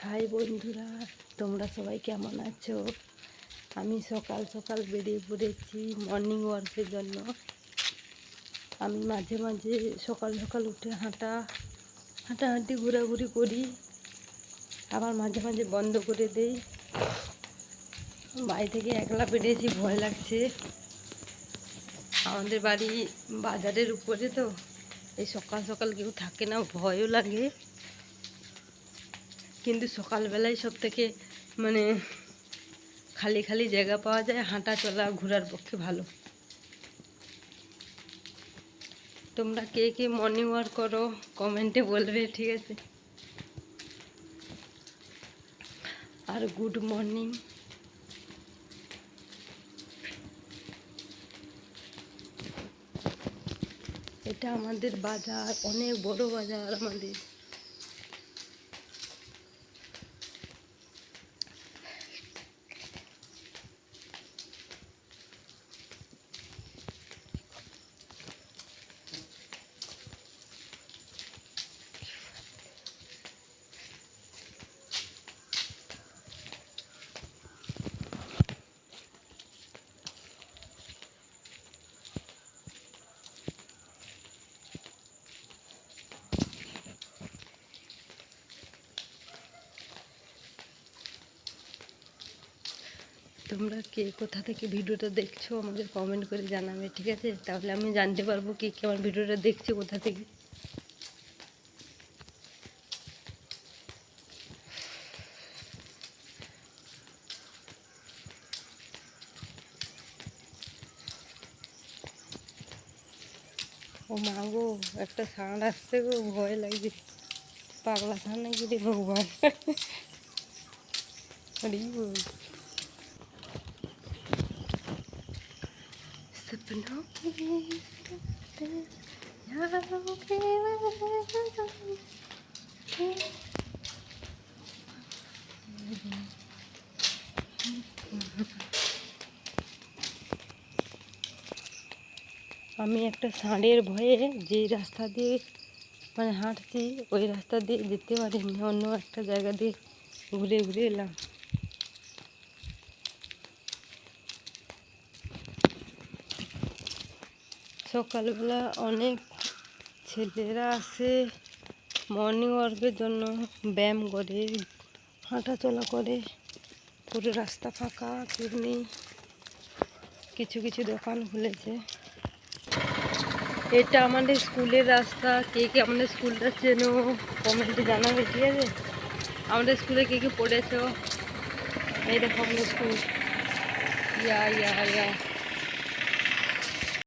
High বন্ধুরা, তোমরা সবাই কেমন আছো? আমি সকাল সকাল বেরিয়ে পড়েছি মর্নিং ওয়ার্কের জন্য। আমি মাঝে মাঝে সকাল সকাল উঠে হাঁটাহাঁটি ঘোরাঘুরি করি, আবার মাঝে মাঝে বন্ধ করে দেই। বাড়ি থেকে একলা বেরিয়েছি, ভয় লাগছে। আমাদের বাড়ি বাজারের উপরে, তো এই সকাল সকাল কেউ থাকে না, ভয়ও লাগে। কিন্তু সকালবেলায় সব থেকে খালি খালি জায়গা পাওয়া যায়, হাঁটা চলা ঘোরার পক্ষে ভালো। তোমরা কে কে মর্নিং ওয়াক করো কমেন্টে বলবে, ঠিক আছে? আর গুড মর্নিং। এটা আমাদের বাজার, অনেক বড় বাজার আমাদের। তোমরা কে কোথা থেকে ভিডিওটা দেখছো আমাকে কমেন্ট করে জানাবে, ঠিক আছে? তাহলে আমি জানতে পারবো কে কে আমার ভিডিওটা দেখছে, কোথা থেকে। ও মা গো, একটা ষাঁড় আসছে গো, ভয় লাগছে। পাগলা ষাঁড় নাকি রে ভগবান! सपनों के यारों के আমি একটা ষাঁড়ের ভয়ে যে রাস্তা দিয়ে হাঁটছি, ওই রাস্তা দিয়ে যেতে পারিনি, অন্য একটা জায়গা দিয়ে ঘুরে ঘুরে এলাম। সকালবেলা অনেক ছেলেরা আসে মর্নিং ওয়ার্কের জন্য, ব্যায়াম করে, হাঁটা চলা করে। পুরো রাস্তা ফাঁকা, কেউ নেই। কিছু কিছু দোকান খুলেছে। এটা আমাদের স্কুলের রাস্তা। কে কে আমাদের স্কুলটা চেনো কমেন্টে জানাবে, ঠিক আছে? আমাদের স্কুলে কে কে পড়েছো? এই দেখো আমাদের স্কুল। ইয়া ইয়া ইয়া